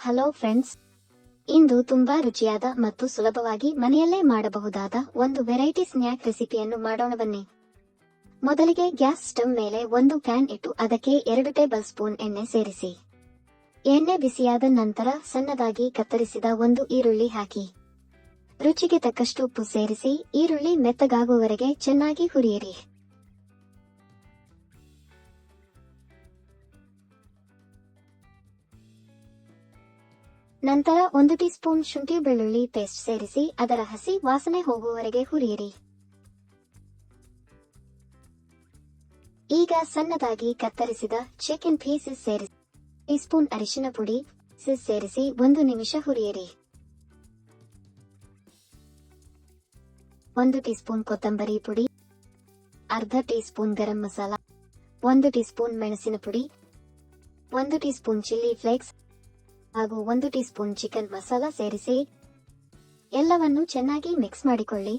Hello friends, ಇಂದು ತುಂಬಾ ರುಚಿಯಾದ ಮತ್ತು ಸುಲಭವಾಗಿ ಮನೆಯಲ್ಲೇ ಮಾಡಬಹುದಾದ ಒಂದು ವೆರೈಟಿ ಸ್ನ್ಯಾಕ್ ರೆಸಿಪಿಯನ್ನು ಮಾಡೋಣ ಬನ್ನಿ. ಮೊದಲಿಗೆ ಗ್ಯಾಸ್ ಸ್ಟವ್ ಮೇಲೆ ಒಂದು ಪ್ಯಾನ್ ಇಟ್ಟು ಅದಕ್ಕೆ 2 ಟೇಬಲ್ ಸ್ಪೂನ್ ಎಣ್ಣೆ ಸೇರಿಸಿ. ಎಣ್ಣೆ ಬಿಸಿಯಾದ ನಂತರ ಸಣ್ಣದಾಗಿ ಕತ್ತರಿಸಿದ ಒಂದು ಈರುಳ್ಳಿ ಹಾಕಿ. ರುಚಿಗೆ ತಕ್ಕಷ್ಟು ಉಪ್ಪು ಸೇರಿಸಿ ಈರುಳ್ಳಿ ಮೆತ್ತಗಾಗುವವರೆಗೆ ಚೆನ್ನಾಗಿ ಹುರಿಯಿರಿ. ನಂತರ 1 ಟೀ ಸ್ಪೂನ್ ಶುಂಠಿ ಬೆಳ್ಳುಳ್ಳಿ ಪೇಸ್ಟ್ ಸೇರಿಸಿ ಅದರ ಹಸಿ ವಾಸನೆ ಹೋಗುವವರೆಗೆ ಹುರಿಯಿರಿ. ಈಗ ಸಣ್ಣದಾಗಿ ಕತ್ತರಿಸಿದ ಚಿಕನ್ ಪೀಸಸ್ ಸೇರಿಸಿ ಟೀ ಸ್ಪೂನ್ ಅರಿಶಿನ ಪುಡಿ ಸೇರಿಸಿ 1 ನಿಮಿಷ ಹುರಿಯಿರಿ. 1 ಟೀ ಸ್ಪೂನ್ ಕೊತ್ತಂಬರಿ ಪುಡಿ, ಅರ್ಧ tea spoon garam masala, 1 tea spoon ಮೆಣಸಿನ ಪುಡಿ, 1 ಟೀ ಸ್ಪೂನ್ ಚಿಲ್ಲಿ ಫ್ಲೇಕ್ಸ್ ಹಾಗೂ 1 ಟೀ ಸ್ಪೂನ್ ಚಿಕನ್ ಮಸಾಲ ಸೇರಿಸಿ ಎಲ್ಲವನ್ನು ಚೆನ್ನಾಗಿ ಮಿಕ್ಸ್ ಮಾಡಿಕೊಳ್ಳಿ.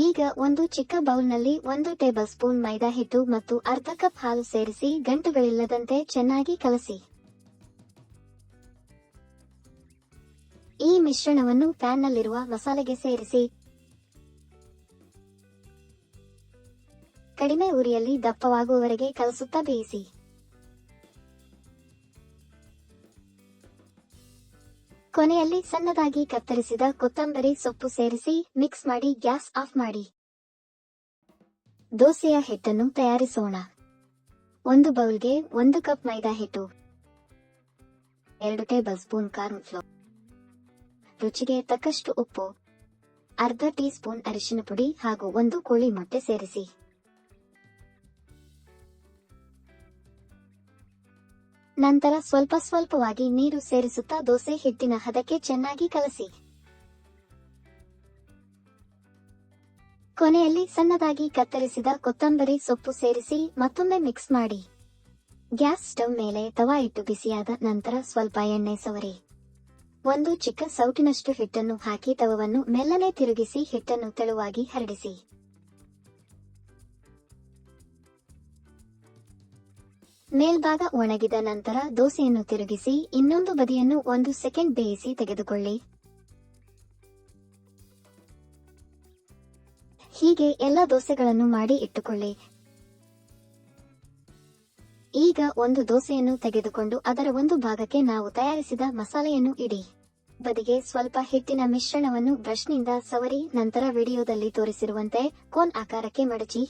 ಈಗ ಒಂದು ಚಿಕ್ಕ ಬೌಲ್ನಲ್ಲಿ 1 ಟೇಬಲ್ ಸ್ಪೂನ್ ಮೈದಾ ಹಿಟ್ಟು ಮತ್ತು ಅರ್ಧ ಕಪ್ ಹಾಲು ಸೇರಿಸಿ ಗಂಟುಗಳಿಲ್ಲದಂತೆ ಚೆನ್ನಾಗಿ ಕಲಸಿ. ಈ ಮಿಶ್ರಣವನ್ನು ಪ್ಯಾನ್ನಲ್ಲಿರುವ ಮಸಾಲೆಗೆ ಸೇರಿಸಿ ಕಡಿಮೆ ಉರಿಯಲ್ಲಿ ದಪ್ಪವಾಗುವವರೆಗೆ ಕಲಸುತ್ತಾ ಬೇಯಿಸಿ. ಕೊನೆಯಲ್ಲಿ ಸಣ್ಣದಾಗಿ ಕತ್ತರಿಸಿದ ಕೊತ್ತಂಬರಿ ಸೊಪ್ಪು ಸೇರಿಸಿ ಮಿಕ್ಸ್ ಮಾಡಿ ಗ್ಯಾಸ್ ಆಫ್ ಮಾಡಿ. ದೋಸೆಯ ಹಿಟ್ಟನ್ನು ತಯಾರಿಸೋಣ. ಒಂದು ಬೌಲ್ಗೆ 1 ಕಪ್ ಮೈದಾ ಹಿಟ್ಟು, 2 ಟೇಬಲ್ ಸ್ಪೂನ್ ಕಾರ್ನ್ ಫ್ಲೋರ್, ರುಚಿಗೆ ತಕ್ಕಷ್ಟು ಉಪ್ಪು, ಅರ್ಧ ಟೀ ಸ್ಪೂನ್ ಅರಿಶಿನ ಪುಡಿ ಹಾಗೂ 1 ಕೋಳಿ ಮೊಟ್ಟೆ ಸೇರಿಸಿ. ನಂತರ ಸ್ವಲ್ಪವಾಗಿ ನೀರು ಸೇರಿಸುತ್ತಾ ದೋಸೆ ಹಿಟ್ಟಿನ ಹದಕ್ಕೆ ಚೆನ್ನಾಗಿ ಕಲಸಿ. ಕೊನೆಯಲ್ಲಿ ಸಣ್ಣದಾಗಿ ಕತ್ತರಿಸಿದ ಕೊತ್ತಂಬರಿ ಸೊಪ್ಪು ಸೇರಿಸಿ ಮತ್ತೊಮ್ಮೆ ಮಿಕ್ಸ್ ಮಾಡಿ. ಗ್ಯಾಸ್ ಸ್ಟವ್ ಮೇಲೆ ತವಾ ಇಟ್ಟು ಬಿಸಿಯಾದ ನಂತರ ಸ್ವಲ್ಪ ಎಣ್ಣೆ ಸವರಿ. 1 ಚಿಕ್ಕ ಸೌಟಿನಷ್ಟು ಹಿಟ್ಟನ್ನು ಹಾಕಿ ತವವನ್ನು ಮೆಲ್ಲನೆ ತಿರುಗಿಸಿ ಹಿಟ್ಟನ್ನು ತೆಳುವಾಗಿ ಹರಡಿಸಿ. ಮೇಲ್ಭಾಗ ಒಣಗಿದ ನಂತರ ದೋಸೆಯನ್ನು ತಿರುಗಿಸಿ ಇನ್ನೊಂದು ಬದಿಯನ್ನು 1 ಸೆಕೆಂಡ್ ಬೇಯಿಸಿ ತೆಗೆದುಕೊಳ್ಳಿ. ಹೀಗೆ ಎಲ್ಲ ದೋಸೆಗಳನ್ನು ಮಾಡಿ ಇಟ್ಟುಕೊಳ್ಳಿ. ಈಗ ಒಂದು ದೋಸೆಯನ್ನು ತೆಗೆದುಕೊಂಡು ಅದರ ಒಂದು ಭಾಗಕ್ಕೆ ನಾವು ತಯಾರಿಸಿದ ಮಸಾಲೆಯನ್ನು ಇಡಿ. ಬದಿಗೆ ಸ್ವಲ್ಪ ಹಿಟ್ಟಿನ ಮಿಶ್ರಣವನ್ನು ಬ್ರಷ್ನಿಂದ ಸವರಿ ನಂತರ ವಿಡಿಯೋದಲ್ಲಿ ತೋರಿಸಿರುವಂತೆ ಕೋನ್ ಆಕಾರಕ್ಕೆ ಮಡಚಿ.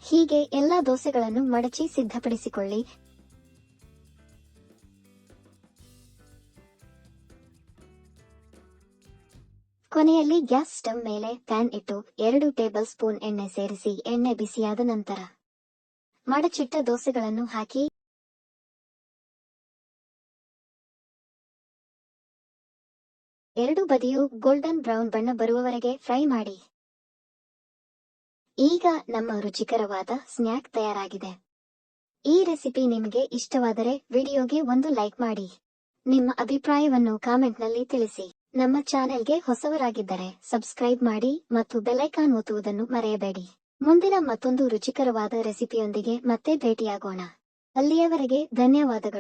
ಹೀಗೆ ಎಲ್ಲಾ ದೋಸೆಗಳನ್ನು ಮಡಚಿ ಸಿದ್ಧಪಡಿಸಿಕೊಳ್ಳಿ. ಕೊನೆಯಲ್ಲಿ ಗ್ಯಾಸ್ ಸ್ಟವ್ ಮೇಲೆ ಪ್ಯಾನ್ ಇಟ್ಟು 2 ಟೇಬಲ್ ಸ್ಪೂನ್ ಎಣ್ಣೆ ಸೇರಿಸಿ ಎಣ್ಣೆ ಬಿಸಿಯಾದ ನಂತರ ಮಡಚಿಟ್ಟ ದೋಸೆಗಳನ್ನು ಹಾಕಿ ಎರಡು ಬದಿಯೂ ಗೋಲ್ಡನ್ ಬ್ರೌನ್ ಬಣ್ಣ ಬರುವವರೆಗೆ ಫ್ರೈ ಮಾಡಿ. ಈಗ ನಮ್ಮ ರುಚಿಕರವಾದ ಸ್ನ್ಯಾಕ್ ತಯಾರಾಗಿದೆ. ಈ ರೆಸಿಪಿ ನಿಮಗೆ ಇಷ್ಟವಾದರೆ ವಿಡಿಯೋಗೆ ಒಂದು ಲೈಕ್ ಮಾಡಿ. ನಿಮ್ಮ ಅಭಿಪ್ರಾಯವನ್ನು ಕಾಮೆಂಟ್ನಲ್ಲಿ ತಿಳಿಸಿ. ನಮ್ಮ ಚಾನೆಲ್ಗೆ ಹೊಸವರಾಗಿದ್ದರೆ ಸಬ್ಸ್ಕ್ರೈಬ್ ಮಾಡಿ ಮತ್ತು ಬೆಲ್ ಐಕಾನ್ ಒತ್ತುವುದನ್ನು ಮರೆಯಬೇಡಿ. ಮುಂದಿನ ಮತ್ತೊಂದು ರುಚಿಕರವಾದ ರೆಸಿಪಿಯೊಂದಿಗೆ ಮತ್ತೆ ಭೇಟಿಯಾಗೋಣ. ಅಲ್ಲಿಯವರೆಗೆ ಧನ್ಯವಾದಗಳು.